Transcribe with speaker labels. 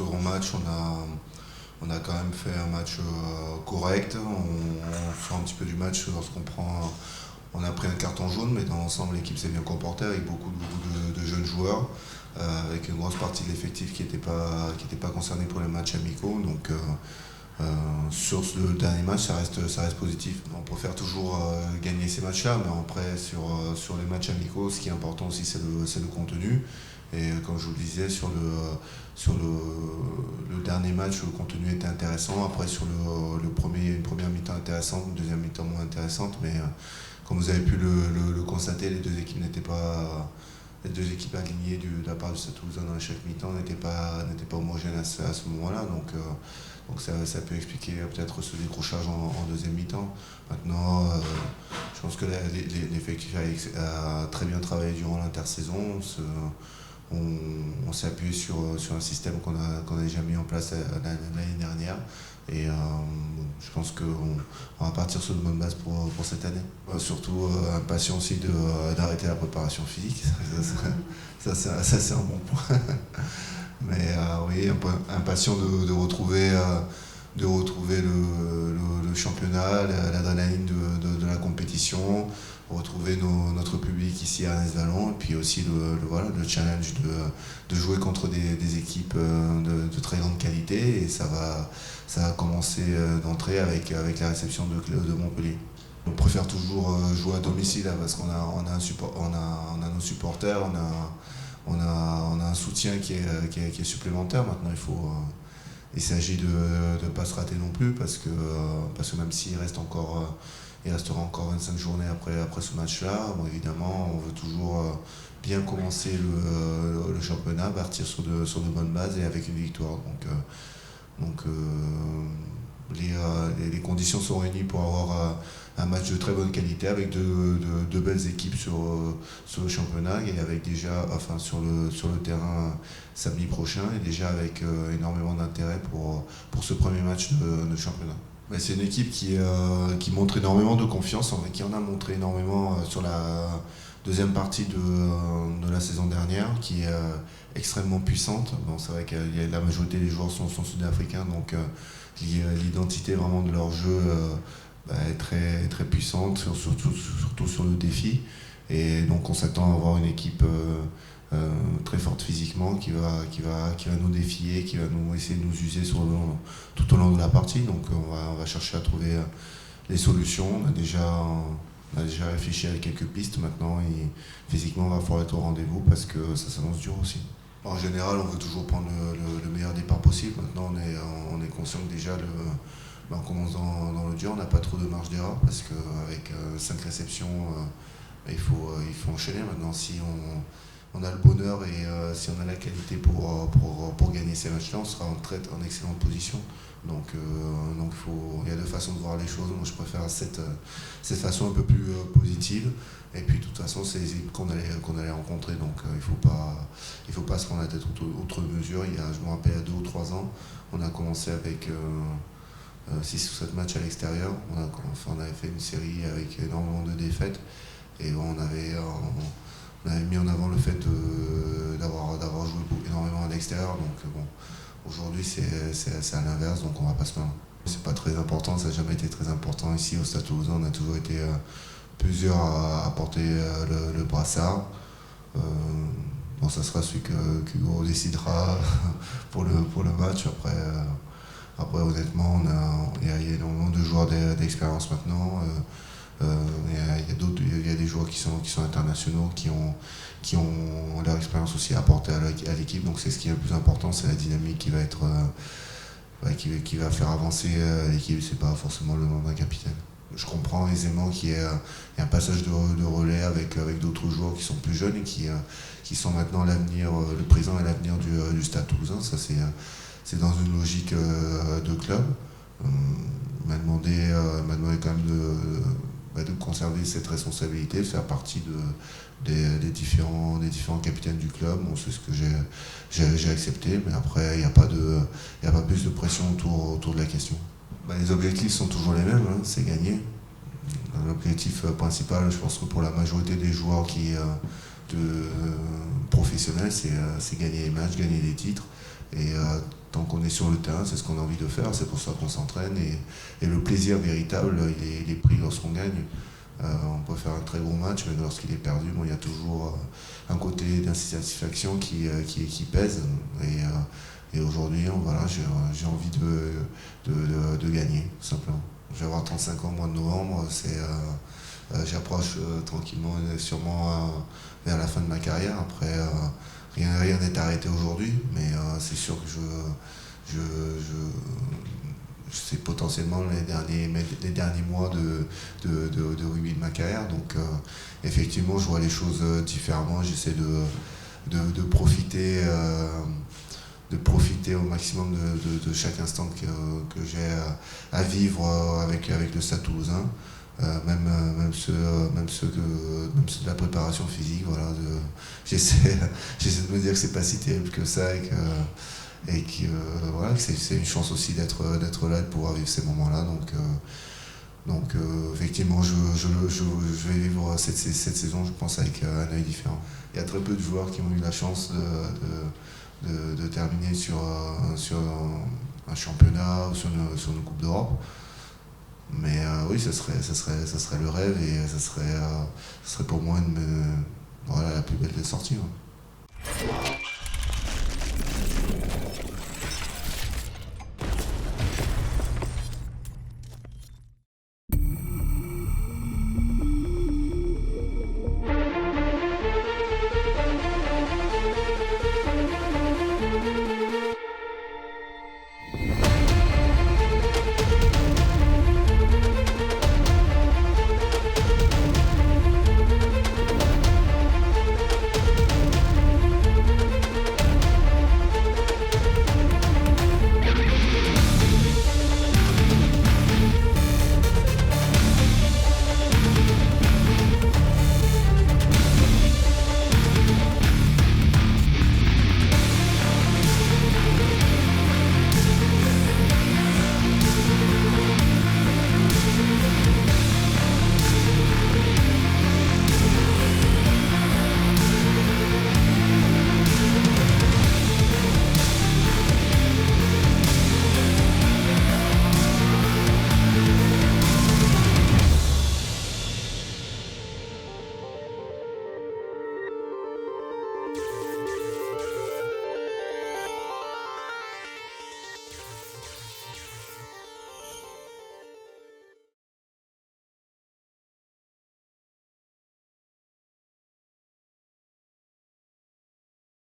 Speaker 1: second match, on a quand même fait un match correct. On sort un petit peu du match lorsqu'on prend. On a pris un carton jaune, mais dans l'ensemble, l'équipe s'est bien comportée avec beaucoup de jeunes joueurs, avec une grosse partie de l'effectif qui n'était pas concernée pour les matchs amicaux. Donc, sur le dernier match, ça reste positif. On préfère toujours gagner ces matchs-là, mais après, sur les matchs amicaux, ce qui est important aussi, c'est le contenu. Et comme je vous le disais, sur le dernier match, le contenu était intéressant. Après, sur une première mi-temps intéressante, une deuxième mi-temps moins intéressante, mais comme vous avez pu le constater, les deux équipes alignées de la part du Stade Toulousain dans chaque mi-temps n'étaient pas homogènes à ce moment-là. Donc ça peut expliquer peut-être ce décrochage en deuxième mi-temps. Maintenant, je pense que l'effectif a très bien travaillé durant l'intersaison. On s'est appuyé sur un système qu'on a déjà mis en place l'année dernière. Et je pense qu'on va partir sur de bonnes bases pour cette année. Surtout impatient aussi d'arrêter la préparation physique. Ça c'est un bon point. Mais oui, impatient de retrouver le championnat, l'adrénaline de la compétition, retrouver notre public ici à Ernest-Vallon, et puis aussi le challenge de jouer contre des équipes de très grande qualité. Et ça va commencer d'entrée avec la réception de Montpellier. On préfère toujours jouer à domicile parce qu'on a nos supporters, on a un soutien qui est supplémentaire. Maintenant, il s'agit de ne pas se rater non plus parce que même s'il restera encore 25 journées après ce match-là, bon, évidemment, on veut toujours bien commencer le championnat, partir sur de bonnes bases et avec une victoire. Donc les conditions sont réunies pour avoir un match de très bonne qualité avec de belles équipes sur le championnat et avec déjà, sur le terrain samedi prochain et déjà avec énormément d'intérêt pour ce premier match de championnat. Mais c'est une équipe qui montre énormément de confiance, qui en a montré énormément sur la deuxième partie de la saison dernière, qui est extrêmement puissante. Bon, c'est vrai que la majorité des joueurs sont sud-africains, donc l'identité vraiment de leur jeu est très, très puissante, surtout sur le défi. Et donc on s'attend à avoir une équipe très forte physiquement qui va nous défier, qui va essayer de nous user tout au long de la partie. Donc on va chercher à trouver les solutions. On a déjà réfléchi à quelques pistes maintenant et physiquement on va falloir être au rendez-vous parce que ça s'annonce dur aussi. En général, on veut toujours prendre le meilleur départ possible. Maintenant, on est conscient que déjà, on commence dans le dur, on n'a pas trop de marge d'erreur parce qu'avec 5 réceptions, il faut enchaîner. Maintenant, si on a le bonheur et si on a la qualité pour gagner ces matchs-là, on sera en excellente position. Donc il y a deux façons de voir les choses. Moi, je préfère cette façon un peu plus positive. Et puis, de toute façon, c'est les équipes qu'on allait rencontrer. Donc, il faut pas se prendre la tête outre mesure. Je me rappelle, il y a 2 ou 3 ans, on a commencé avec 6 ou 7 matchs à l'extérieur. On avait fait une série avec énormément de défaites. Et bon, on avait mis en avant le fait d'avoir joué énormément à l'extérieur. Donc, bon, aujourd'hui, c'est à l'inverse. Donc, on va pas se plaindre. C'est pas très important, ça n'a jamais été très important ici au Stade Toulousain. On a toujours été plusieurs à porter le brassard. Bon, ça sera celui qu'Hugo décidera pour le match. Après honnêtement, il y a énormément de joueurs d'expérience maintenant. Il y a des joueurs qui sont internationaux, qui ont leur expérience aussi à apporter à l'équipe. Donc c'est ce qui est le plus important, c'est la dynamique qui va faire avancer l'équipe. C'est pas forcément le nom d'un capitaine. Je comprends aisément qu'il y ait un passage de relais avec d'autres joueurs qui sont plus jeunes et qui sont maintenant l'avenir, le présent et l'avenir du Stade Toulousain. Ça c'est dans une logique de club. M'a demandé quand même de conserver cette responsabilité, de faire partie des différents capitaines du club. Bon, c'est ce que j'ai accepté, mais après il n'y a pas plus de pression autour de la question. Les objectifs sont toujours les mêmes, c'est gagner. L'objectif principal, je pense que pour la majorité des joueurs professionnels, c'est gagner les matchs, gagner les titres. Et tant qu'on est sur le terrain, c'est ce qu'on a envie de faire, c'est pour ça qu'on s'entraîne et le plaisir véritable, il est pris lorsqu'on gagne. On peut faire un très gros match, mais lorsqu'il est perdu, bon, il y a toujours un côté d'insatisfaction qui pèse. Et aujourd'hui, voilà, j'ai envie de gagner, tout simplement. Je vais avoir 35 ans au mois de novembre, j'approche tranquillement et sûrement vers la fin de ma carrière. Après, rien n'est arrêté aujourd'hui, mais c'est sûr que c'est potentiellement les derniers mois de rugby de ma carrière. Donc effectivement, je vois les choses différemment. J'essaie de profiter au maximum de chaque instant que j'ai à vivre avec le Stade Toulousain. Même ceux de la préparation physique, voilà, j'essaie de me dire que c'est pas si terrible que ça voilà, que c'est une chance aussi d'être là et de pouvoir vivre ces moments-là. Donc effectivement, je vais vivre cette saison, je pense, avec un œil différent. Il y a très peu de joueurs qui ont eu la chance de terminer sur un championnat ou sur une Coupe d'Europe. Mais oui, ça serait le rêve et ça serait pour moi voilà, la plus belle des sorties. Ouais.